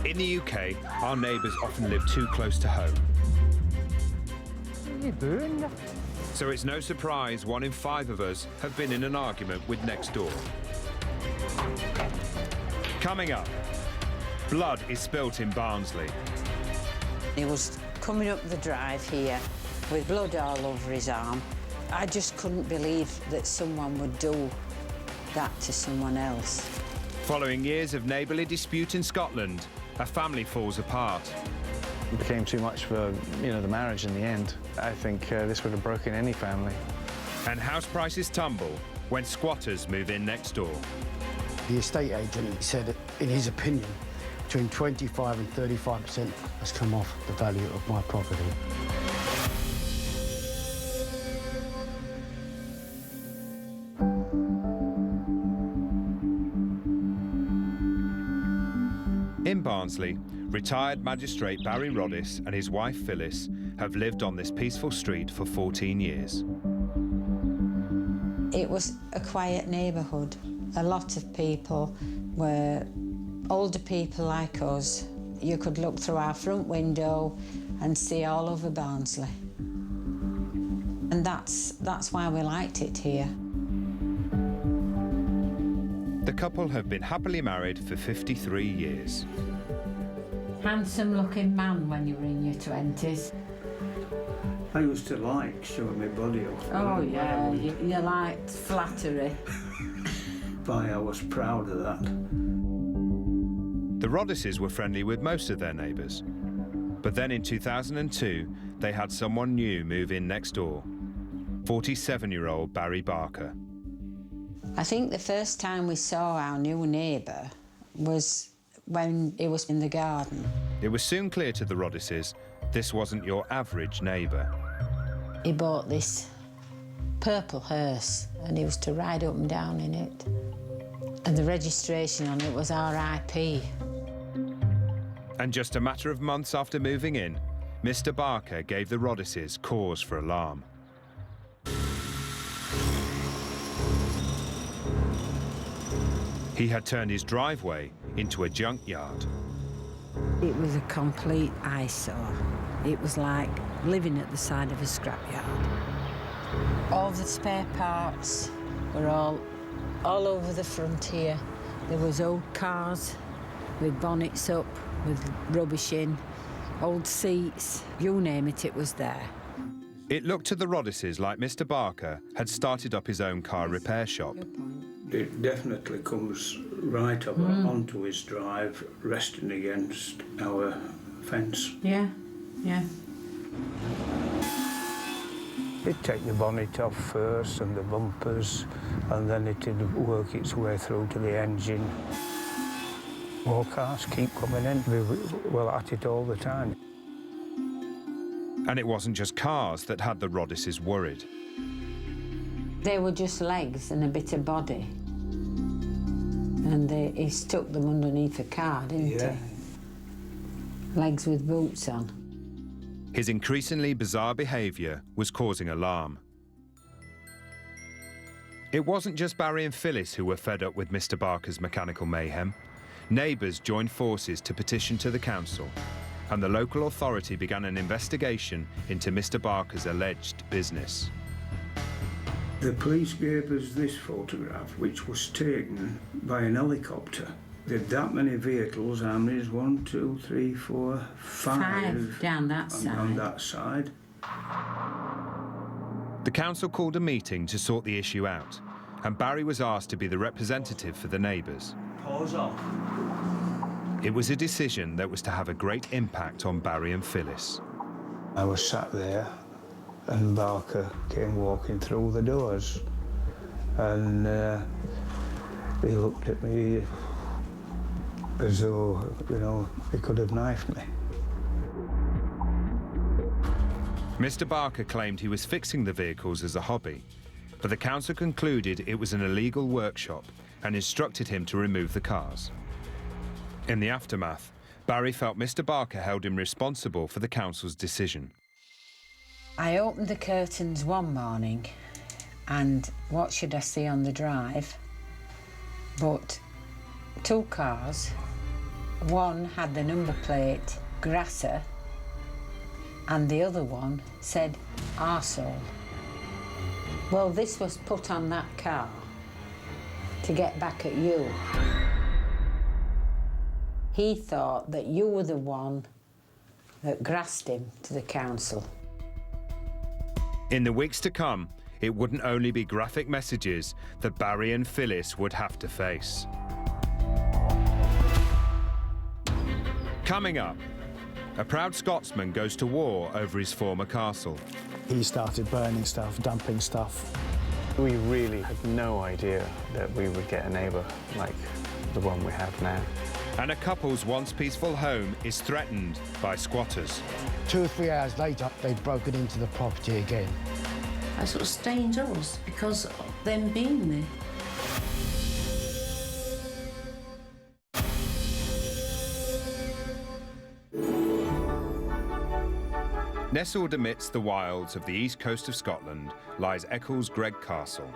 In the UK, our neighbours often live too close to home. What are you doing? So it's no surprise 1 in 5 of us have been in an argument with next door. Coming up, blood is spilt in Barnsley. He was coming up the drive here with blood all over his arm. I just couldn't believe that someone would do that to someone else. Following years of neighbourly dispute in Scotland, a family falls apart. It became too much for, the marriage in the end. I think this would have broken any family. And house prices tumble when squatters move in next door. The estate agent said, in his opinion, between 25 and 35% has come off the value of my property. In Barnsley, retired magistrate Barry Roddis and his wife Phyllis have lived on this peaceful street for 14 years. It was a quiet neighbourhood. A lot of people were older people like us. You could look through our front window and see all over Barnsley. And that's why we liked it here. The couple have been happily married for 53 years. Handsome-looking man when you were in your 20s. I used to like showing my body off. Oh, yeah, you liked flattery. I was proud of that. The Roddises were friendly with most of their neighbours. But then in 2002, they had someone new move in next door, 47-year-old Barry Barker. I think the first time we saw our new neighbour was when he was in the garden. It was soon clear to the Roddises this wasn't your average neighbour. He bought this purple hearse and he was to ride up and down in it. And the registration on it was RIP. And just a matter of months after moving in, Mr. Barker gave the Roddises cause for alarm. He had turned his driveway into a junkyard. It was a complete eyesore. It was like living at the side of a scrapyard. All the spare parts were all over the front here. There was old cars with bonnets up, with rubbish in, old seats, you name it, it was there. It looked to the Roddises like Mr. Barker had started up his own car repair shop. It definitely comes right up onto his drive, resting against our fence. Yeah, yeah. It'd take the bonnet off first and the bumpers, and then it'd work its way through to the engine. More cars keep coming in. We were at it all the time. And it wasn't just cars that had the Roddises worried. They were just legs and a bit of body. And he stuck them underneath a car, didn't he? Legs with boots on. His increasingly bizarre behaviour was causing alarm. It wasn't just Barry and Phyllis who were fed up with Mr. Barker's mechanical mayhem. Neighbours joined forces to petition to the council, and the local authority began an investigation into Mr. Barker's alleged business. The police gave us this photograph, which was taken by an helicopter. There are that many vehicles, how many is 1, 2, 3, 4, 5 down that side. On that side. The council called a meeting to sort the issue out, and Barry was asked to be the representative for the neighbours. Pause off. It was a decision that was to have a great impact on Barry and Phyllis. I was sat there, and Barker came walking through the doors, and he looked at me as though, he could have knifed me. Mr. Barker claimed he was fixing the vehicles as a hobby, but the council concluded it was an illegal workshop and instructed him to remove the cars. In the aftermath, Barry felt Mr. Barker held him responsible for the council's decision. I opened the curtains one morning and what should I see on the drive but 2 cars One had the number plate Grasser and the other one said Arsehole. Well, this was put on that car to get back at you. He thought that you were the one that grassed him to the council. In the weeks to come, it wouldn't only be graphic messages that Barry and Phyllis would have to face. Coming up, a proud Scotsman goes to war over his former castle. He started burning stuff, dumping stuff. We really had no idea that we would get a neighbour like the one we have now. And a couple's once peaceful home is threatened by squatters. 2 or 3 hours later, they'd broken into the property again. That's what stained us because of them being there. Nestled amidst the wilds of the east coast of Scotland lies Eccles-Gregg Castle.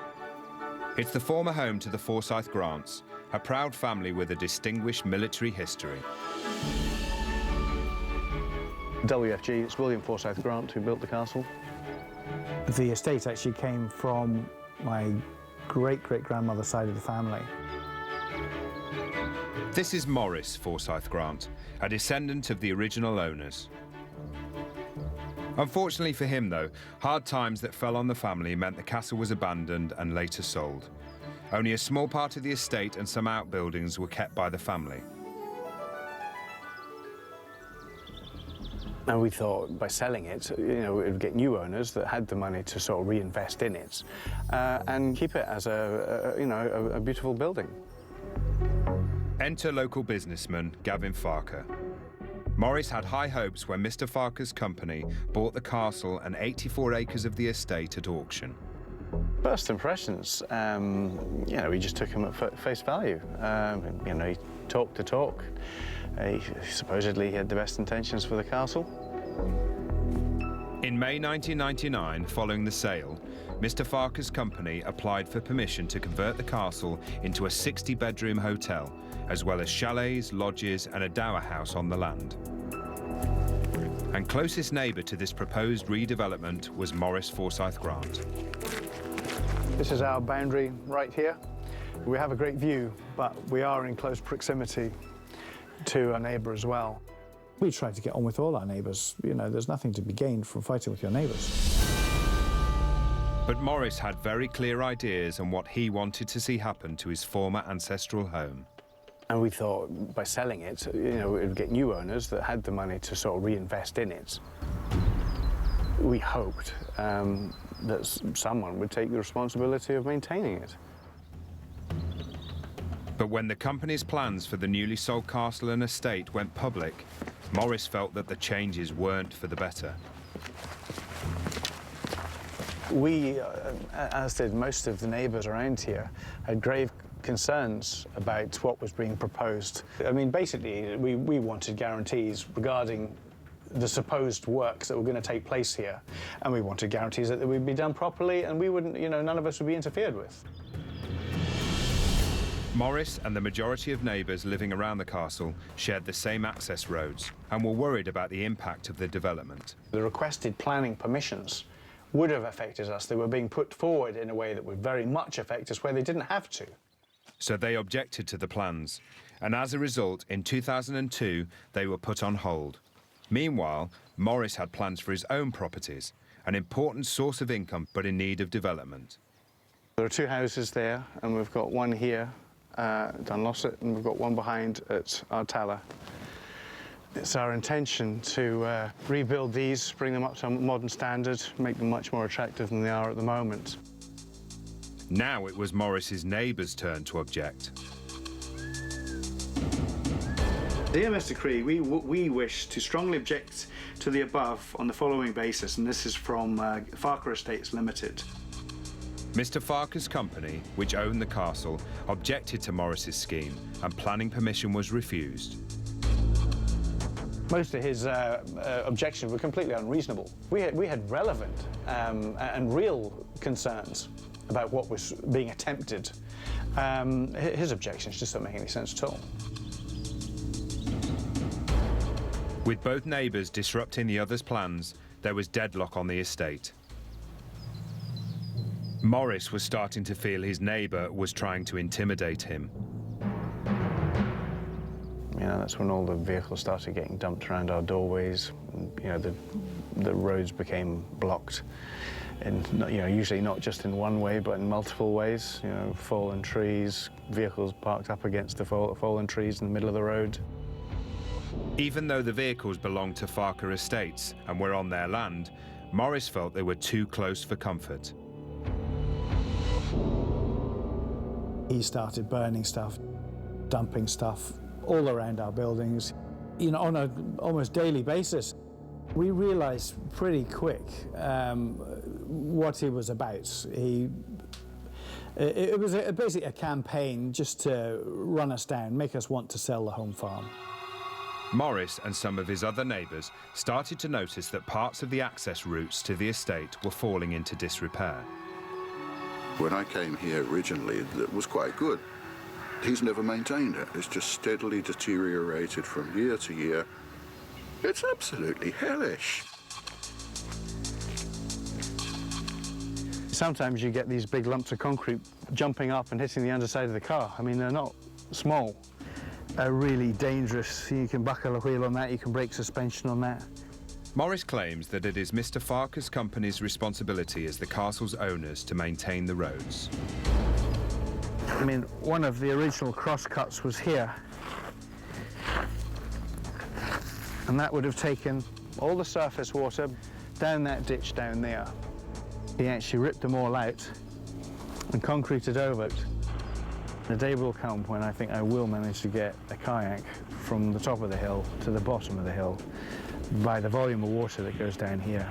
It's the former home to the Forsyth Grants, a proud family with a distinguished military history. WFG, it's William Forsyth Grant who built the castle. The estate actually came from my great-great-grandmother's side of the family. This is Maurice Forsyth Grant, a descendant of the original owners. Unfortunately for him, though, hard times that fell on the family meant the castle was abandoned and later sold. Only a small part of the estate and some outbuildings were kept by the family. And we thought by selling it, it would get new owners that had the money to sort of reinvest in it and keep it as a beautiful building. Enter local businessman Gavin Farker. Maurice had high hopes when Mr. Farker's company bought the castle and 84 acres of the estate at auction. First impressions, we just took him at face value. He talked the talk. He supposedly had the best intentions for the castle. In May 1999, following the sale, Mr. Farker's company applied for permission to convert the castle into a 60-bedroom hotel, as well as chalets, lodges and a dower house on the land. And closest neighbour to this proposed redevelopment was Maurice Forsyth Grant. This is our boundary right here. We have a great view, but we are in close proximity to our neighbour as well. We try to get on with all our neighbours. There's nothing to be gained from fighting with your neighbours. But Maurice had very clear ideas on what he wanted to see happen to his former ancestral home. And we thought by selling it, it would get new owners that had the money to sort of reinvest in it. We hoped that someone would take the responsibility of maintaining it. But when the company's plans for the newly sold castle and estate went public, Maurice felt that the changes weren't for the better. We, as did most of the neighbours around here, had grave concerns about what was being proposed. I mean, basically, we wanted guarantees regarding the supposed works that were going to take place here, and we wanted guarantees that they would be done properly and we wouldn't, none of us would be interfered with. Maurice and the majority of neighbours living around the castle shared the same access roads and were worried about the impact of the development. The requested planning permissions would have affected us. They were being put forward in a way that would very much affect us where they didn't have to. So they objected to the plans, and as a result, in 2002, they were put on hold. Meanwhile, Maurice had plans for his own properties, an important source of income but in need of development. There are 2 houses there, and we've got one here, Dunlosset, and we've got one behind at Ardtala. It's our intention to rebuild these, bring them up to a modern standard, make them much more attractive than they are at the moment. Now it was Maurice's neighbours' turn to object. Dear Mr. Cree, we wish to strongly object to the above on the following basis, and this is from Farker Estates Limited. Mr. Farker's company, which owned the castle, objected to Maurice's scheme and planning permission was refused. Most of his objections were completely unreasonable. We had relevant and real concerns about what was being attempted. His objections just don't make any sense at all. With both neighbours disrupting the other's plans, there was deadlock on the estate. Morris was starting to feel his neighbour was trying to intimidate him. You know, that's when all the vehicles started getting dumped around our doorways. You know, the roads became blocked, and you know, usually not just in one way, but in multiple ways. You know, fallen trees, vehicles parked up against the fallen trees in the middle of the road. Even though the vehicles belonged to Farker Estates and were on their land, Morris felt they were too close for comfort. He started burning stuff, dumping stuff all around our buildings, you know, on an almost daily basis. We realized pretty quick what he was about. It was basically a campaign just to run us down, make us want to sell the home farm. Morris and some of his other neighbours started to notice that parts of the access routes to the estate were falling into disrepair. When I came here originally, it was quite good. He's never maintained it. It's just steadily deteriorated from year to year. It's absolutely hellish. Sometimes you get these big lumps of concrete jumping up and hitting the underside of the car. I mean, they're not small. They're really dangerous. You can buckle a wheel on that, you can break suspension on that. Morris claims that it is Mr. Farker's company's responsibility as the castle's owners to maintain the roads. I mean, one of the original crosscuts was here. And that would have taken all the surface water down that ditch down there. He actually ripped them all out and concreted over it. The day will come when I think I will manage to get a kayak from the top of the hill to the bottom of the hill by the volume of water that goes down here.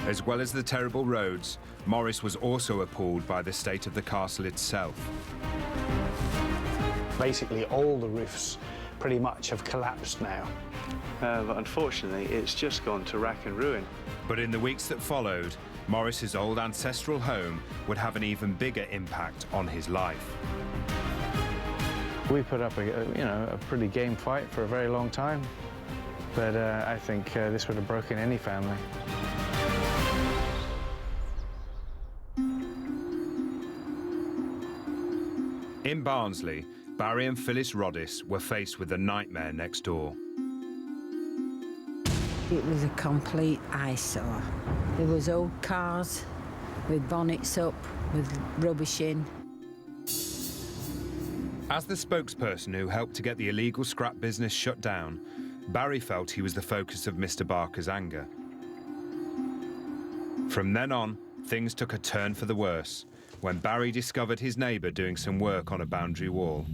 As well as the terrible roads, Morris was also appalled by the state of the castle itself. Basically, all the roofs pretty much have collapsed now. But unfortunately, it's just gone to rack and ruin. But in the weeks that followed, Morris's old ancestral home would have an even bigger impact on his life. We put up a pretty game fight for a very long time, but I think this would have broken any family. In Barnsley, Barry and Phyllis Roddis were faced with a nightmare next door. It was a complete eyesore. There was old cars with bonnets up, with rubbish in. As the spokesperson who helped to get the illegal scrap business shut down, Barry felt he was the focus of Mr. Barker's anger. From then on, things took a turn for the worse when Barry discovered his neighbour doing some work on a boundary wall.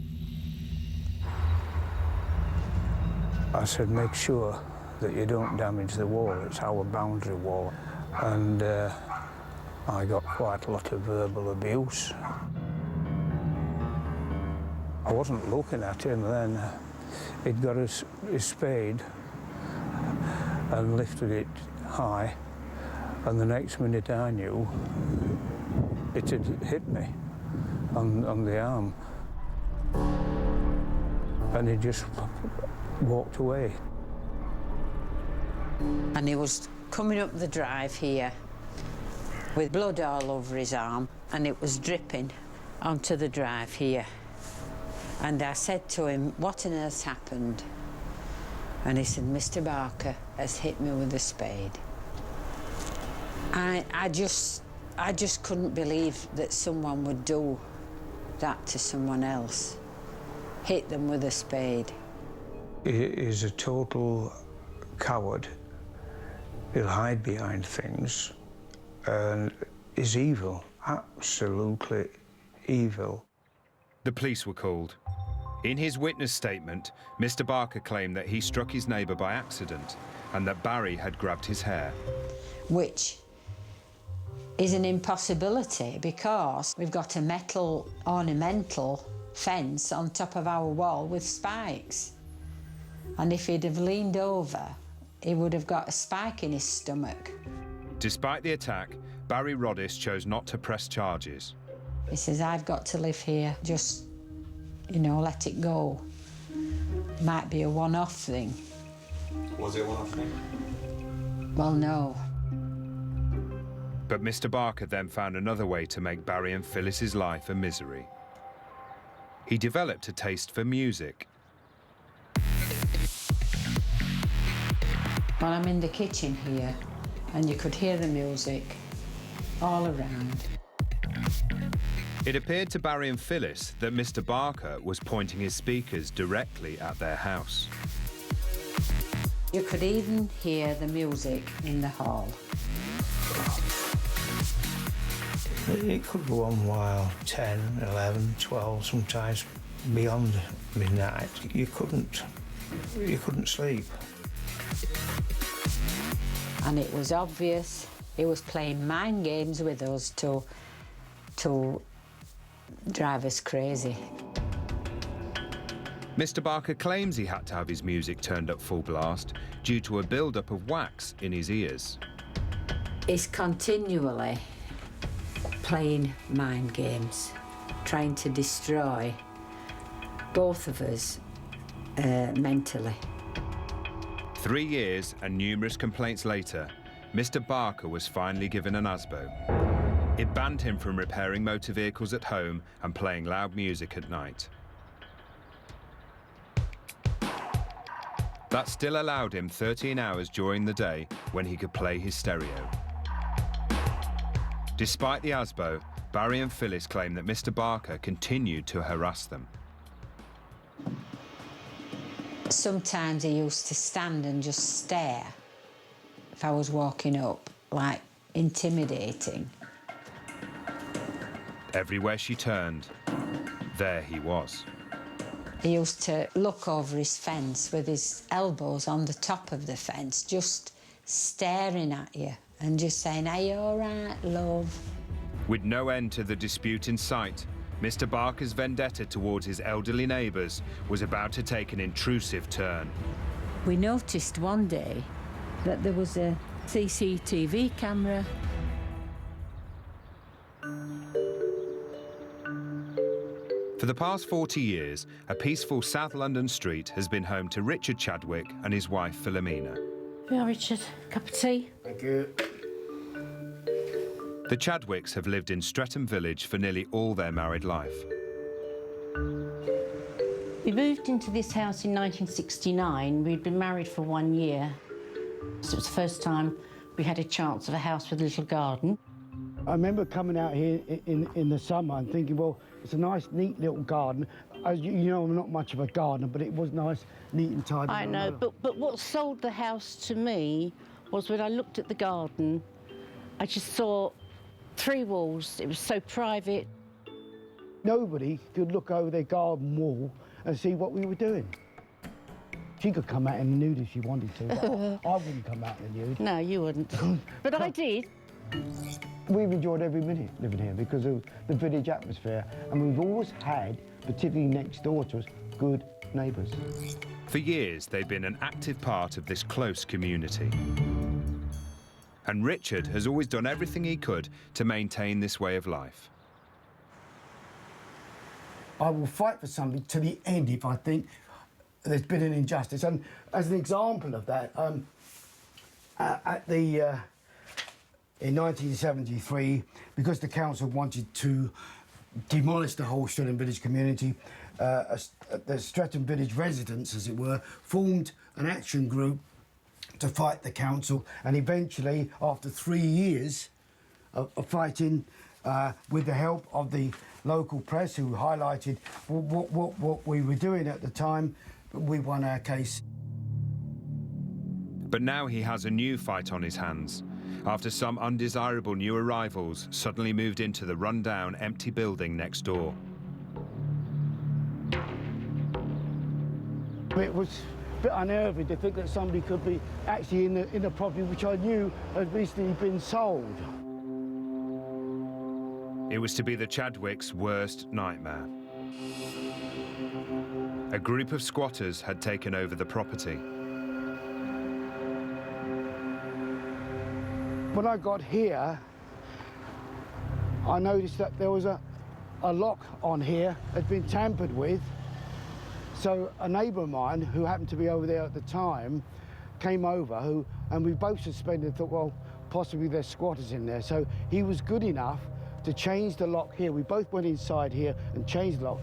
I said, make sure that you don't damage the wall. It's our boundary wall. And I got quite a lot of verbal abuse. I wasn't looking at him then. He'd got his spade and lifted it high, and the next minute I knew it had hit me on the arm. And he just walked away. And he was coming up the drive here with blood all over his arm, and it was dripping onto the drive here. And I said to him, what on earth happened? And he said, Mr. Barker has hit me with a spade. I just couldn't believe that someone would do that to someone else, hit them with a spade. He is a total coward. He'll hide behind things and is evil, absolutely evil. The police were called. In his witness statement, Mr. Barker claimed that he struck his neighbour by accident and that Barry had grabbed his hair. Which is an impossibility because we've got a metal ornamental fence on top of our wall with spikes. And if he'd have leaned over, he would have got a spike in his stomach. Despite the attack, Barry Roddis chose not to press charges. He says, I've got to live here, just, you know, let it go. Might be a one-off thing. Was it a one-off thing? Well, no. But Mr. Barker then found another way to make Barry and Phyllis's life a misery. He developed a taste for music. Well, I'm in the kitchen here, and you could hear the music all around. It appeared to Barry and Phyllis that Mr. Barker was pointing his speakers directly at their house. You could even hear the music in the hall. It could go on while 10, 11, 12, sometimes beyond midnight. You couldn't sleep. And it was obvious he was playing mind games with us to drive us crazy. Mr. Barker claims he had to have his music turned up full blast due to a build-up of wax in his ears. He's continually playing mind games, trying to destroy both of us mentally. 3 years and numerous complaints later, Mr. Barker was finally given an ASBO. It banned him from repairing motor vehicles at home and playing loud music at night. That still allowed him 13 hours during the day when he could play his stereo. Despite the ASBO, Barry and Phyllis claim that Mr. Barker continued to harass them. Sometimes he used to stand and just stare if I was walking up, like intimidating. Everywhere she turned, there he was. He used to look over his fence with his elbows on the top of the fence, just staring at you and just saying, "Are you all right, love?" With no end to the dispute in sight, Mr. Barker's vendetta towards his elderly neighbours was about to take an intrusive turn. We noticed one day that there was a CCTV camera. For the past 40 years, a peaceful South London street has been home to Richard Chadwick and his wife Philomena. Yeah, Richard, cup of tea? Thank you. The Chadwicks have lived in Streatham Village for nearly all their married life. We moved into this house in 1969. We'd been married for 1 year. So it was the first time we had a chance of a house with a little garden. I remember coming out here in the summer and thinking, well, it's a nice, neat little garden. As you know, I'm not much of a gardener, but it was nice, neat and tidy. I know, but what sold the house to me was when I looked at the garden, I just saw 3 walls. It was so private. Nobody could look over their garden wall and see what we were doing. She could come out in the nude if she wanted to, but I wouldn't come out in the nude. No, you wouldn't. But I did. We've enjoyed every minute living here because of the village atmosphere, and we've always had, particularly next door to us, good neighbours. For years, they've been an active part of this close community. And Richard has always done everything he could to maintain this way of life. I will fight for something to the end if I think there's been an injustice. And as an example of that, in 1973, because the council wanted to demolish the whole Streatham Village community, the Streatham Village residents, as it were, formed an action group to fight the council, and eventually, after 3 years of fighting, with the help of the local press, who highlighted what we were doing at the time, we won our case. But now he has a new fight on his hands, after some undesirable new arrivals suddenly moved into the run-down, empty building next door. It was a bit unnerving to think that somebody could be actually in the property which I knew had recently been sold. It was to be the Chadwicks' worst nightmare. A group of squatters had taken over the property. When I got here, I noticed that there was a a lock on here had been tampered with. So a neighbour of mine, who happened to be over there at the time, came over, and we both suspended and thought, well, possibly there's squatters in there. So he was good enough to change the lock here. We both went inside here and changed the lock.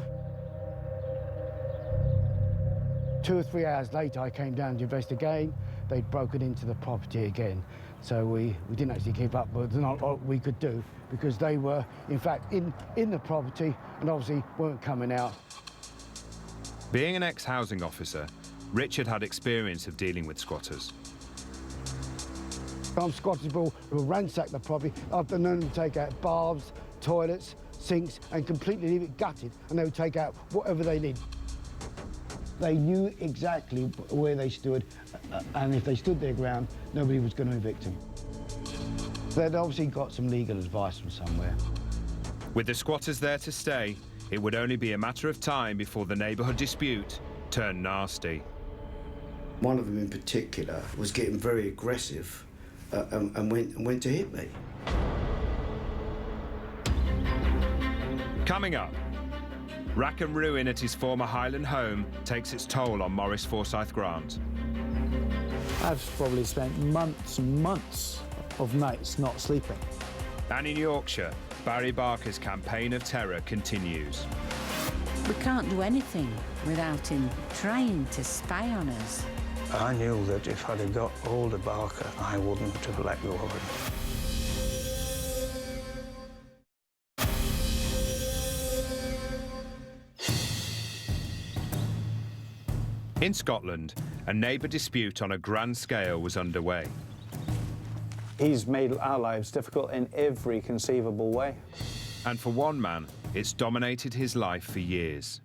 2 or 3 hours later, I came down to investigate. They'd broken into the property again. So we didn't actually keep up, but there's not a lot we could do because they were, in fact, in the property and obviously weren't coming out. Being an ex-housing officer, Richard had experience of dealing with squatters. Some squatters will ransack the property. I've known them to take out baths, toilets, sinks, and completely leave it gutted, and they would take out whatever they need. They knew exactly where they stood, and if they stood their ground, nobody was going to evict them. They'd obviously got some legal advice from somewhere. With the squatters there to stay, it would only be a matter of time before the neighbourhood dispute turned nasty. One of them in particular was getting very aggressive and went to hit me. Coming up, rack and ruin at his former Highland home takes its toll on Maurice Forsyth Grant. I've probably spent months and months of nights not sleeping. And in Yorkshire, Barry Barker's campaign of terror continues. We can't do anything without him trying to spy on us. I knew that if I'd have got hold of Barker, I wouldn't have let go of him. In Scotland, a neighbour dispute on a grand scale was underway. He's made our lives difficult in every conceivable way. And for one man, it's dominated his life for years.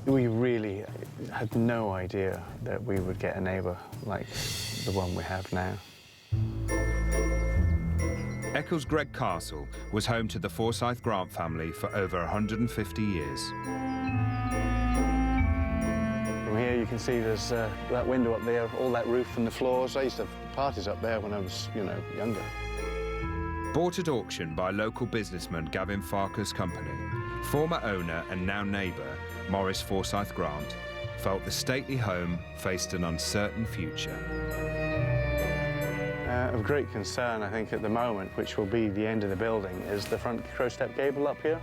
We really had no idea that we would get a neighbour like the one we have now. Eccles Greg Castle was home to the Forsyth Grant family for over 150 years. From here you can see there's that window up there, all that roof and the floors. I used to have parties up there when I was, younger. Bought at auction by local businessman Gavin Farker's company, former owner and now neighbour Maurice Forsyth Grant felt the stately home faced an uncertain future. Of great concern, I think, at the moment, which will be the end of the building, is the front crow step gable up here.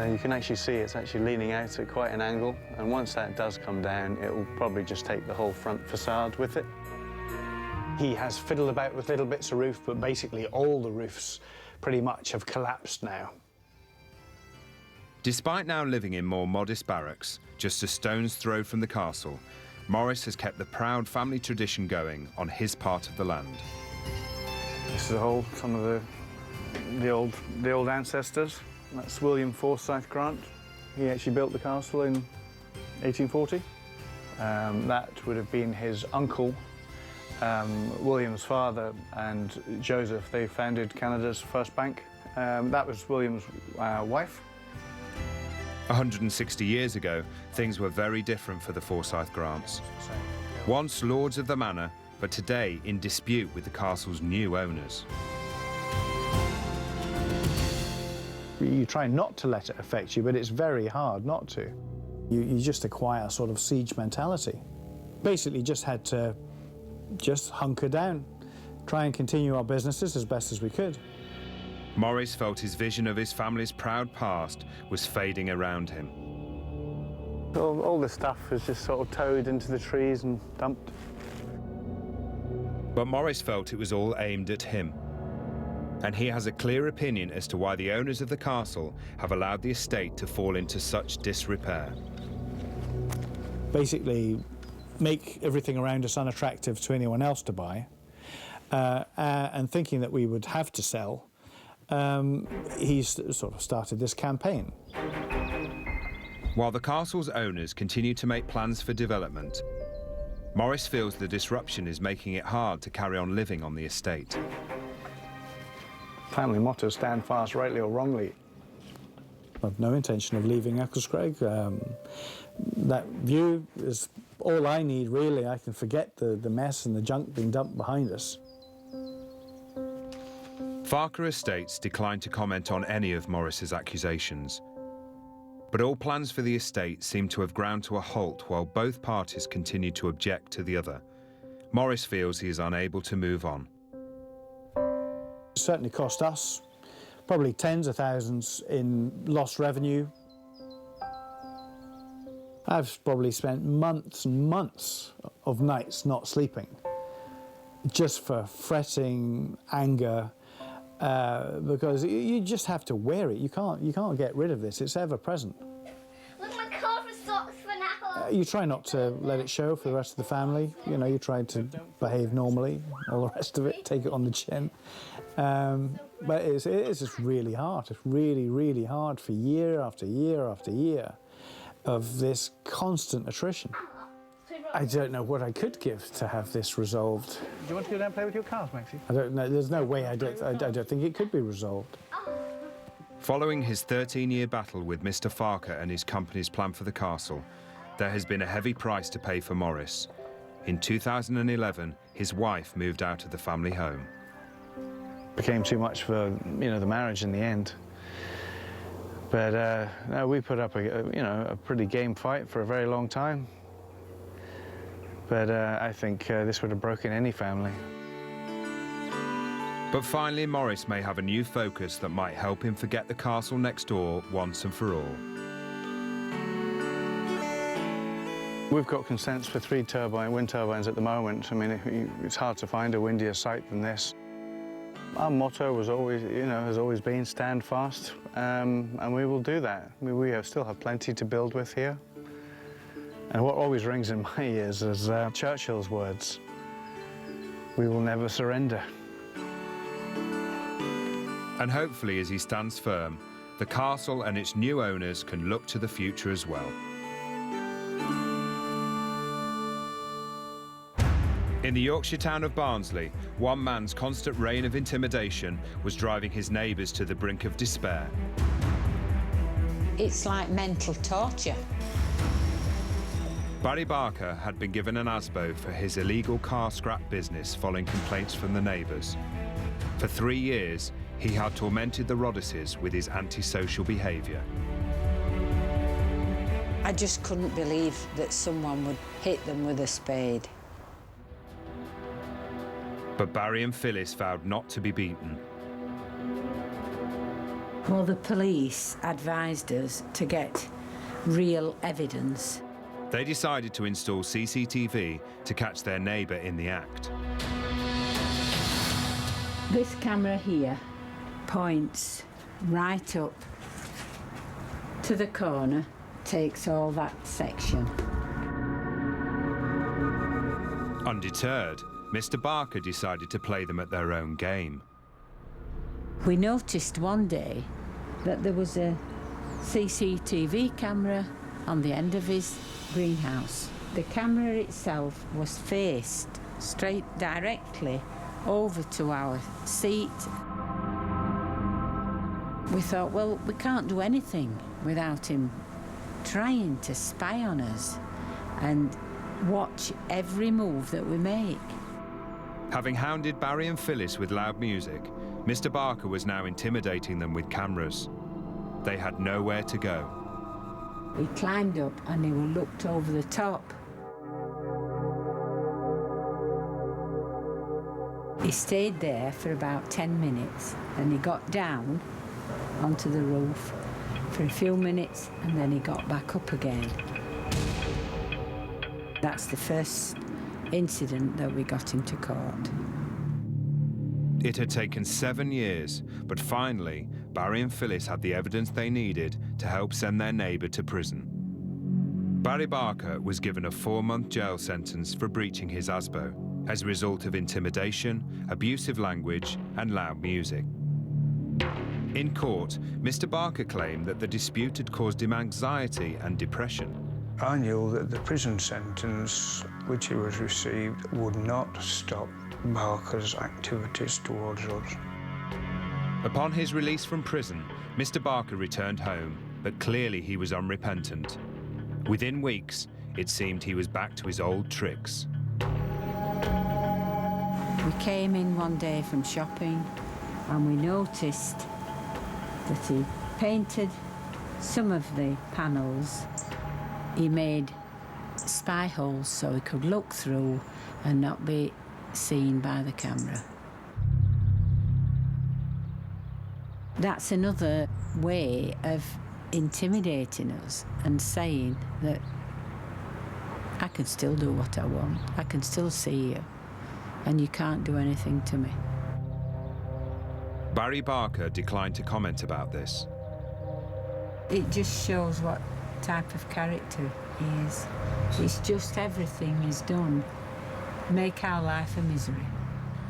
You can actually see it's actually leaning out at quite an angle, and once that does come down, it will probably just take the whole front facade with it. He has fiddled about with little bits of roof, but basically all the roofs pretty much have collapsed now. Despite now living in more modest barracks, just a stone's throw from the castle, Maurice has kept the proud family tradition going on his part of the land. This is some of the old ancestors. That's William Forsyth Grant. He actually built the castle in 1840. That would have been his uncle, William's father, and Joseph. They founded Canada's first bank. That was William's wife. 160 years ago, things were very different for the Forsyth Grants. Once lords of the manor, but today in dispute with the castle's new owners. You try not to let it affect you, but it's very hard not to. You just acquire a sort of siege mentality. Basically just had to hunker down, try and continue our businesses as best as we could. Maurice felt his vision of his family's proud past was fading around him. All this stuff was just sort of towed into the trees and dumped. But Maurice felt it was all aimed at him. And he has a clear opinion as to why the owners of the castle have allowed the estate to fall into such disrepair. Basically, make everything around us unattractive to anyone else to buy, and thinking that we would have to sell, he's sort of started this campaign. While the castle's owners continue to make plans for development, Maurice feels the disruption is making it hard to carry on living on the estate. Family motto, stand fast, rightly or wrongly. I've no intention of leaving Eccles Greg. That view is all I need, really. I can forget the mess and the junk being dumped behind us. Farker Estates declined to comment on any of Morris's accusations. But all plans for the estate seemed to have ground to a halt while both parties continued to object to the other. Morris feels he is unable to move on. It certainly cost us probably tens of thousands in lost revenue. I've probably spent months and months of nights not sleeping, just for fretting, anger, because you just have to wear it. You can't get rid of this. It's ever present. Look, my car for socks for now. You try not to let it show for the rest of the family. You know, you try to behave normally. All the rest of it, take it on the chin. But it is just really hard. It's really, really hard for year after year after year of this constant attrition. I don't know what I could give to have this resolved. Do you want to go down and play with your cars, Maxie? I don't know. There's no way. I don't think it could be resolved. Following his 13-year battle with Mr. Farker and his company's plan for the castle, there has been a heavy price to pay for Morris. In 2011, his wife moved out of the family home. Became too much for, the marriage in the end. But no, we put up a pretty game fight for a very long time. But I think this would have broken any family. But finally, Morris may have a new focus that might help him forget the castle next door once and for all. We've got consents for 3 wind turbines at the moment. I mean, it's hard to find a windier site than this. Our motto was always, has always been stand fast, and we will do that. We still have plenty to build with here. And what always rings in my ears is Churchill's words: "We will never surrender." And hopefully, as he stands firm, the castle and its new owners can look to the future as well. In the Yorkshire town of Barnsley, one man's constant reign of intimidation was driving his neighbours to the brink of despair. It's like mental torture. Barry Barker had been given an ASBO for his illegal car scrap business following complaints from the neighbours. For 3 years, he had tormented the Rodices with his antisocial behaviour. I just couldn't believe that someone would hit them with a spade. But Barry and Phyllis vowed not to be beaten. Well, the police advised us to get real evidence. They decided to install CCTV to catch their neighbour in the act. This camera here points right up to the corner, takes all that section. Undeterred, Mr. Barker decided to play them at their own game. We noticed one day that there was a CCTV camera on the end of his greenhouse. The camera itself was faced straight directly over to our seat. We thought, well, we can't do anything without him trying to spy on us and watch every move that we make. Having hounded Barry and Phyllis with loud music, Mr. Barker was now intimidating them with cameras. They had nowhere to go. We climbed up and he looked over the top. He stayed there for about 10 minutes, then he got down onto the roof for a few minutes and then he got back up again. That's the first incident that we got him to court. It had taken 7 years, but finally, Barry and Phyllis had the evidence they needed to help send their neighbour to prison. Barry Barker was given a 4-month jail sentence for breaching his ASBO as a result of intimidation, abusive language and loud music. In court, Mr. Barker claimed that the dispute had caused him anxiety and depression. I knew that the prison sentence which he was received would not stop Barker's activities towards us. Upon his release from prison, Mr. Barker returned home, but clearly he was unrepentant. Within weeks, it seemed he was back to his old tricks. We came in one day from shopping And we noticed that he painted some of the panels. He made spy holes so he could look through and not be seen by the camera. That's another way of intimidating us and saying that I can still do what I want, I can still see you, and you can't do anything to me. Barry Barker declined to comment about this. It just shows what type of character he is. It's just everything he's done. Make our life a misery.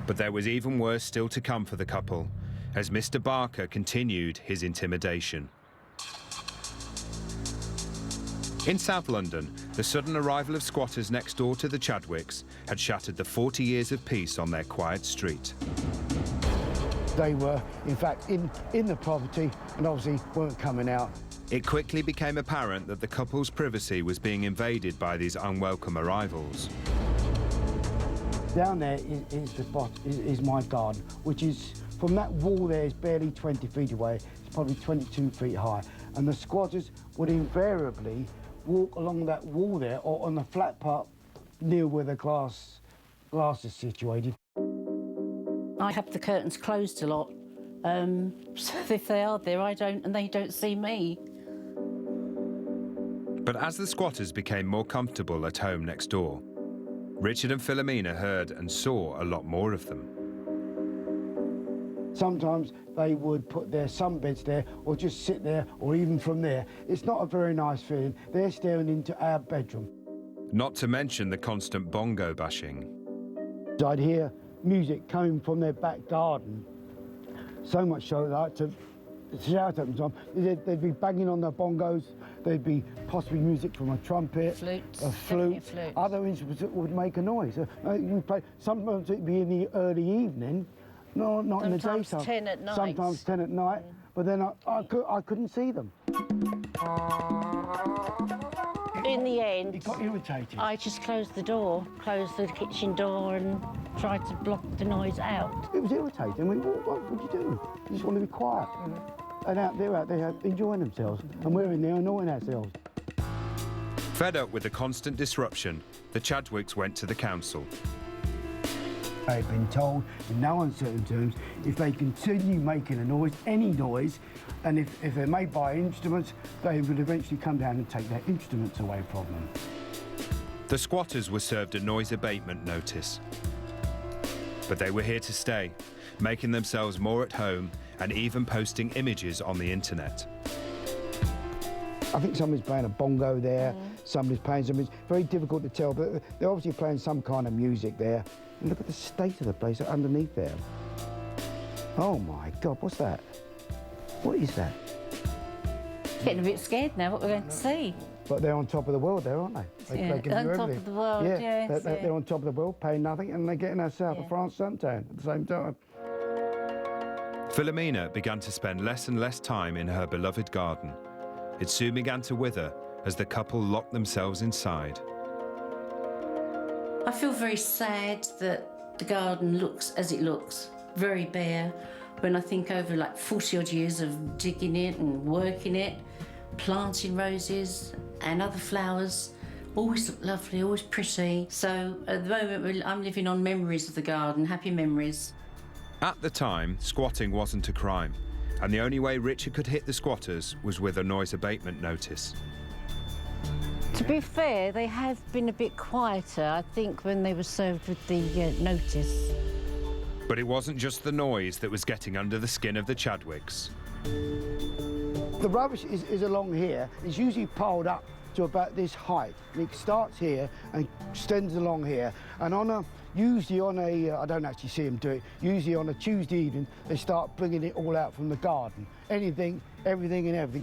But there was even worse still to come for the couple, as Mr. Barker continued his intimidation. In South London, the sudden arrival of squatters next door to the Chadwicks had shattered the 40 years of peace on their quiet street. They were, in fact, in the property and obviously weren't coming out. It quickly became apparent that the couple's privacy was being invaded by these unwelcome arrivals. Down there is my garden, which is, from that wall there, is barely 20 feet away. It's probably 22 feet high. And the squatters would invariably walk along that wall there or on the flat part near where the glass is situated. I have the curtains closed a lot, so if they are there, I don't, and they don't see me. But as the squatters became more comfortable at home next door, Richard and Philomena heard and saw a lot more of them. Sometimes they would put their sunbeds there or just sit there, or even from there. It's not a very nice feeling. They're staring into our bedroom. Not to mention the constant bongo bashing. I'd hear music coming from their back garden, so much so that I had to shout at them. They'd be banging on the bongos, there'd be possibly music from a trumpet, a flute, other instruments that would make a noise. Sometimes it'd be in the early evening, not in the daytime. Sometimes 10 at night. Sometimes 10 at night, but then I couldn't see them. In the end, He got irritated. I just closed the door, closed the kitchen door and tried to block the noise out. It was irritating. I mean, what would you do? You just want to be quiet. And they're out there enjoying themselves, and we're in there annoying ourselves. Fed up with the constant disruption, the Chadwicks went to the council. They've been told, in no uncertain terms, if they continue making a noise, any noise, and if they're made by instruments, they would eventually come down and take their instruments away from them. The squatters were served a noise abatement notice. But they were here to stay, making themselves more at home and even posting images on the internet. I think somebody's playing a bongo there, somebody's playing something. It's very difficult to tell, but they're obviously playing some kind of music there. And look at the state of the place underneath there. Oh my God, what's that? What is that? Getting a bit scared now what we're going to see. But they're on top of the world there, aren't they? They give on you top everything. of the world, yes. They're on top of the world, paying nothing, and they're getting our south of France suntan at the same time. Philomena began to spend less and less time in her beloved garden. It soon began to wither as the couple locked themselves inside. I feel very sad that the garden looks as it looks, very bare, when I think over like 40 odd years of digging it and working it, planting roses and other flowers, always look lovely, always pretty. So at the moment I'm living on memories of the garden, happy memories. At the time, squatting wasn't a crime, and the only way Richard could hit the squatters was with a noise abatement notice. To be fair, they have been a bit quieter, I think, when they were served with the notice. But it wasn't just the noise that was getting under the skin of the Chadwicks. The rubbish is along here. It's usually piled up to about this height. And it starts here and extends along here. And usually on a, I don't actually see them do it, usually on a Tuesday evening, they start bringing it all out from the garden. Everything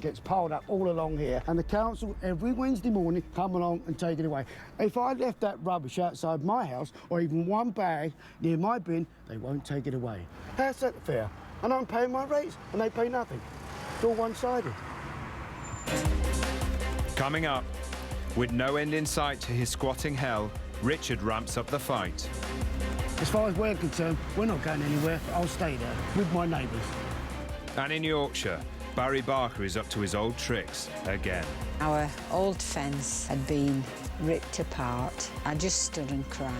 gets piled up all along here. And the council, every Wednesday morning, come along and take it away. If I left that rubbish outside my house, or even one bag near my bin, they won't take it away. How's that fair? And I'm paying my rates, and they pay nothing. It's all one-sided. Coming up, with no end in sight to his squatting hell, Richard ramps up the fight. As far as we're concerned, we're not going anywhere. I'll stay there with my neighbours. And in Yorkshire, Barry Barker is up to his old tricks again. Our old fence had been ripped apart. I just stood and cried.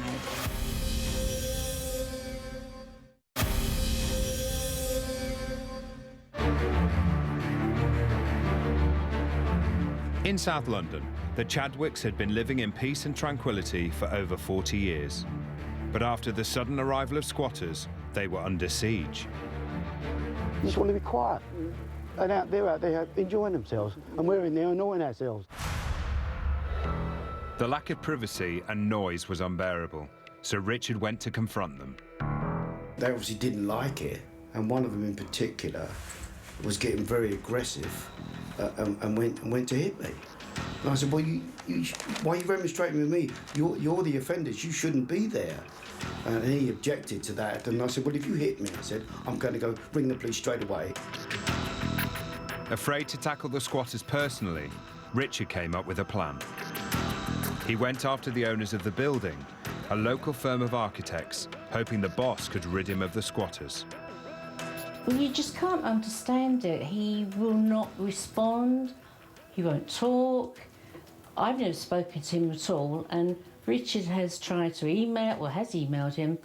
In South London, the Chadwicks had been living in peace and tranquility for over 40 years. But after the sudden arrival of squatters, they were under siege. You just want to be quiet. And they're out there enjoying themselves, and we're in there annoying ourselves. The lack of privacy and noise was unbearable, so Richard went to confront them. They obviously didn't like it, and one of them in particular was getting very aggressive and went to hit me. And I said, well, why are you remonstrating with me? You're the offenders, you shouldn't be there. And he objected to that, and I said, well, if you hit me, I said, I'm going to go ring the police straight away. Afraid to tackle the squatters personally, Richard came up with a plan. He went after the owners of the building, a local firm of architects, hoping the boss could rid him of the squatters. Well, you just can't understand it. He will not respond, he won't talk. I've never spoken to him at all, and Richard has tried to email, or has emailed him,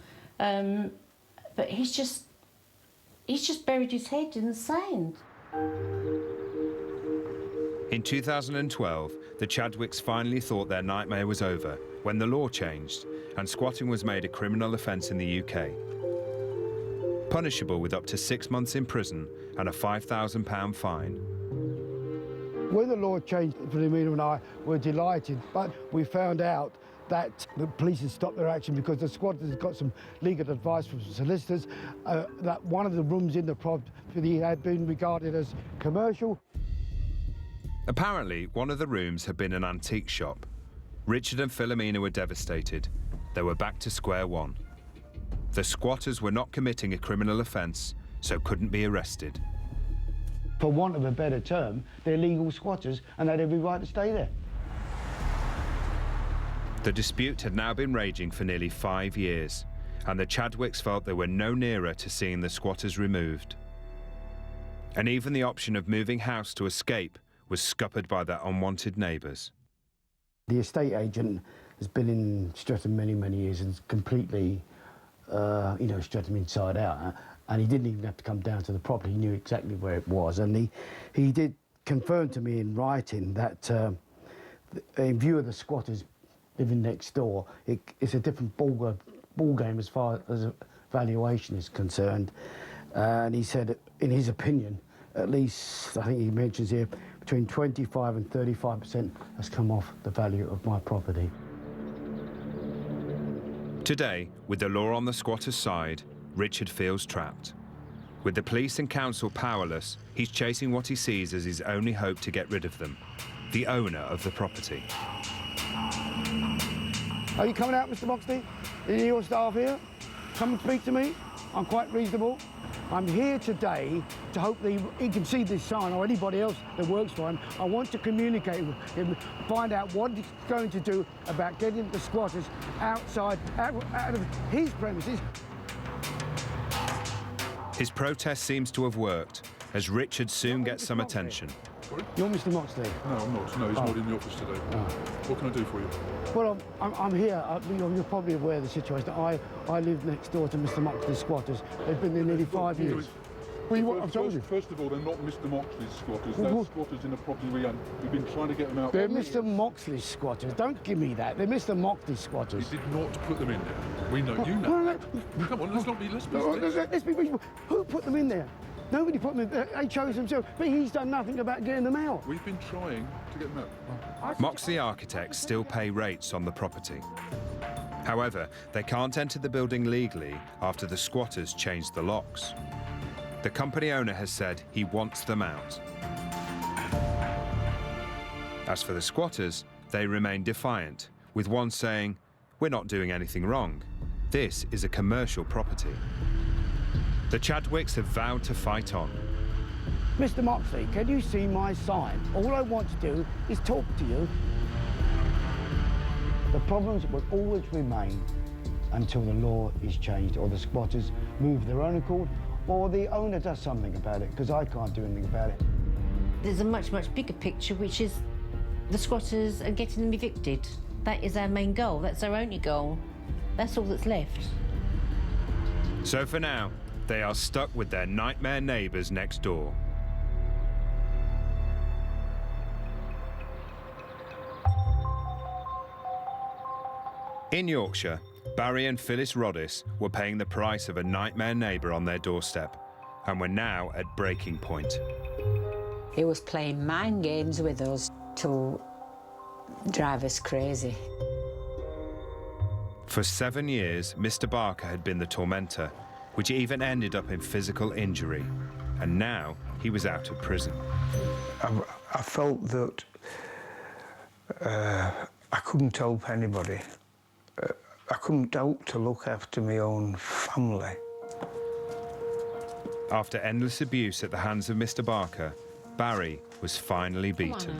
but he's just buried his head in the sand. In 2012, the Chadwicks finally thought their nightmare was over when the law changed and squatting was made a criminal offence in the UK. Punishable with up to 6 months in prison and a £5,000 fine. When the law changed, Philomena and I were delighted, but we found out that the police had stopped their action because the squatters had got some legal advice from solicitors that one of the rooms in the property had been regarded as commercial. Apparently, one of the rooms had been an antique shop. Richard and Philomena were devastated. They were back to square one. The squatters were not committing a criminal offence, so couldn't be arrested. For want of a better term, they're legal squatters and they had every right to stay there. The dispute had now been raging for nearly 5 years, and the Chadwicks felt they were no nearer to seeing the squatters removed. And even the option of moving house to escape was scuppered by their unwanted neighbours. The estate agent has been in Streatham many, many years and completely, Streatham inside out. And he didn't even have to come down to the property. He knew exactly where it was. And he did confirm to me in writing that in view of the squatters living next door, it's a different ball game as far as valuation is concerned. And he said, in his opinion, at least, I think he mentions here, between 25 and 35% has come off the value of my property. Today, with the law on the squatters' side, Richard feels trapped. With the police and council powerless, he's chasing what he sees as his only hope to get rid of them, the owner of the property. Are you coming out, Mr. Moxley? Is your staff here? Come and speak to me. I'm quite reasonable. I'm here today to hope that he can see this sign, or anybody else that works for him. I want to communicate with him, find out what he's going to do about getting the squatters outside, out of his premises. His protest seems to have worked, as Richard soon gets some attention. Sorry? You're Mr. Moxley? No, I'm not. No, he's not in the office today. Oh. What can I do for you? Well, I'm here. You're probably aware of the situation. I live next door to Mr. Moxley's squatters. They've been there nearly 5 years. I've told you. First of all, they're not Mr. Moxley's squatters. They're squatters in a property we've been trying to get them out. They're Mr. Moxley's squatters. Don't give me that. They're Mr. Moxley's squatters. He did not put them in there. We know. You know. Come on, let's be reasonable. Who put them in there? Nobody put them in there. They chose themselves. But he's done nothing about getting them out. We've been trying to get them out. Moxley architects still pay rates on the property. However, they can't enter the building legally after the squatters changed the locks. The company owner has said he wants them out. As for the squatters, they remain defiant, with one saying, "We're not doing anything wrong. This is a commercial property." The Chadwicks have vowed to fight on. Mr. Moxley, can you see my sign? All I want to do is talk to you. The problems will always remain until the law is changed or the squatters move their own accord or the owner does something about it, because I can't do anything about it. There's a much, much bigger picture, which is the squatters and getting them evicted. That is our main goal. That's our only goal. That's all that's left. So for now, they are stuck with their nightmare neighbours next door. In Yorkshire, Barry and Phyllis Roddis were paying the price of a nightmare neighbour on their doorstep and were now at breaking point. He was playing mind games with us to drive us crazy. For 7 years, Mr. Barker had been the tormentor, which even ended up in physical injury. And now he was out of prison. I felt that I couldn't help anybody. I couldn't help to look after my own family. After endless abuse at the hands of Mr. Barker, Barry was finally beaten.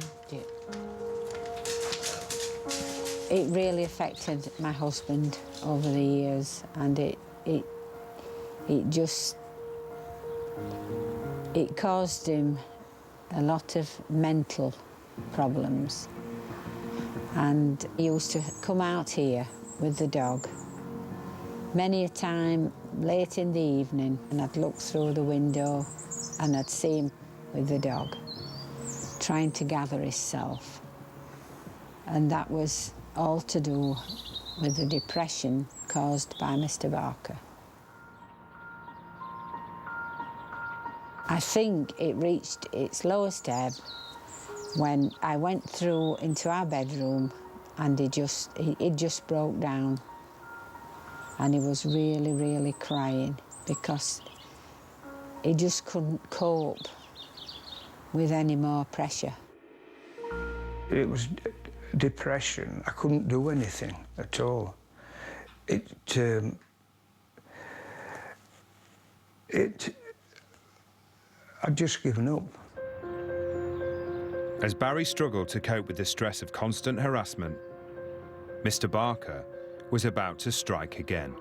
It really affected my husband over the years, and it caused him a lot of mental problems. And he used to come out here with the dog many a time late in the evening, and I'd look through the window and I'd see him with the dog trying to gather himself. And that was all to do with the depression caused by Mr. Barker. I think it reached its lowest ebb when I went through into our bedroom, and he just broke down, and he was really, really crying because he just couldn't cope with any more pressure. It was depression. I couldn't do anything at all. I'd just given up. As Barry struggled to cope with the stress of constant harassment, Mr. Barker was about to strike again.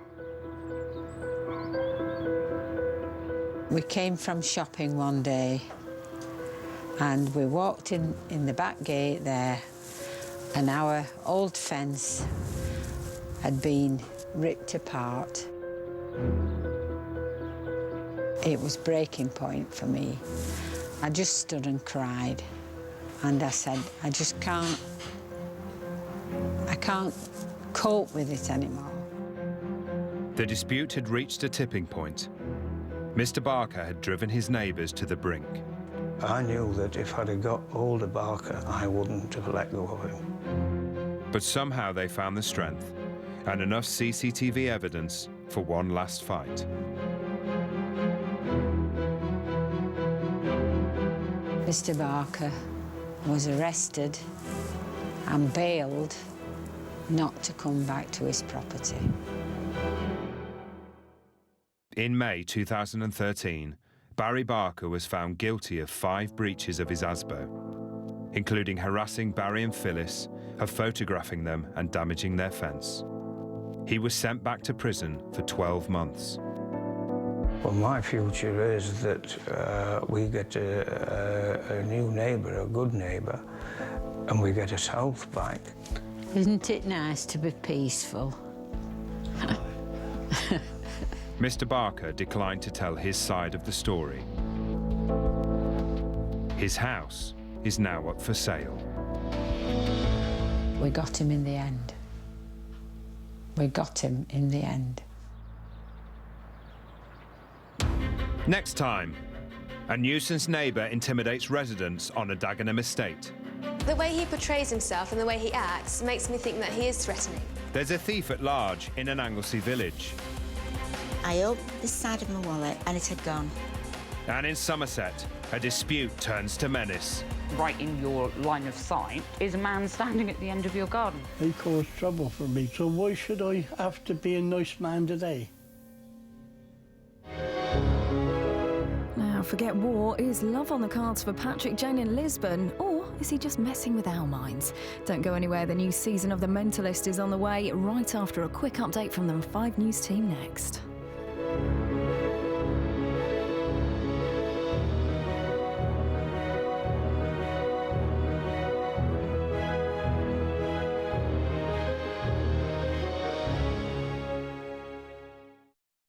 We came from shopping one day, and we walked in the back gate there, and our old fence had been ripped apart. It was breaking point for me. I just stood and cried, and I said, I can't cope with it anymore. The dispute had reached a tipping point. Mr. Barker had driven his neighbours to the brink. I knew that if I'd have got hold of Barker, I wouldn't have let go of him. But somehow they found the strength and enough CCTV evidence for one last fight. Mr. Barker was arrested and bailed not to come back to his property. In May 2013, Barry Barker was found guilty of 5 breaches of his ASBO, including harassing Barry and Phyllis, of photographing them and damaging their fence. He was sent back to prison for 12 months. Well, my future is that we get a new neighbour, a good neighbour, and we get his health back. Isn't it nice to be peaceful? Mr. Barker declined to tell his side of the story. His house is now up for sale. We got him in the end. We got him in the end. Next time, a nuisance neighbour intimidates residents on a Dagenham estate. The way he portrays himself and the way he acts makes me think that he is threatening. There's a thief at large in an Anglesey village. I opened the side of my wallet and it had gone. And in Somerset, a dispute turns to menace. Right in your line of sight is a man standing at the end of your garden. He caused trouble for me, so why should I have to be a nice man today? Now, forget war. Is love on the cards for Patrick, Jane in Lisbon? Or is he just messing with our minds? Don't go anywhere. The new season of The Mentalist is on the way right after a quick update from the 5 News team next.